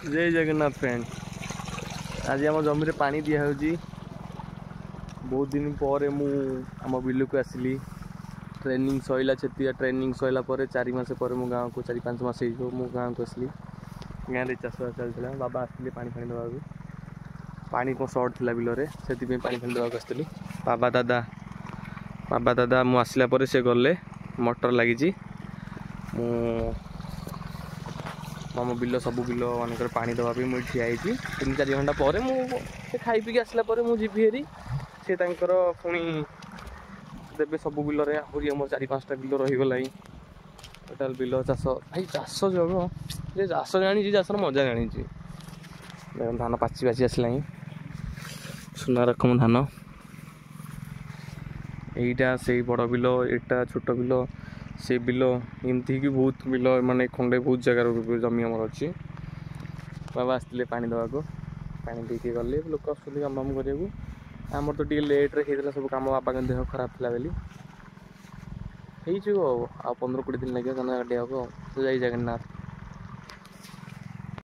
जय जगन्नाथ फ्रेंड। आज आम जमी पानी दिहु बहुत दिन पर आम बिल को आसली ट्रेनिंग सैला छेतिया ट्रेनिंग सैला 4 मास पर मो गाँव को 4-5 मास मो गाँव को आसली गाँव में चाष चलता बाबा आसते पानी फाणी देवा पानी कौन सर्ट थी बिल से पानी फाणी देवा आसती बाबा दादा मु आसला से गले मोटर लगी मो बिल सब बिल मानक पानी देवाई मुझे ठिया 3-4 घंटा पर मुझे खाई पी आसला मुझे हेरी से पुणी देवे सब बिल आहरी आम 4-5टा बिल रहीगला टोटाल बिल चाष भाई चाष जग जे चाष जानी चाषर मजा जानी धान पाची आसला सुना रकम धान यहीटा से बड़ बिल एटा छोट बिल से बिल एमती कि बहुत बिल माने खंडे बहुत जगार जमी आमर अच्छी बाबा आसते पानी देवा पानी देके गले लोक आस काम काम करने आमर तो टे लेट्रे होता सब कम बाबा देह खराब थी बोली हो 15-20 दिन लगे गाड़िया जय जगन्नाथ।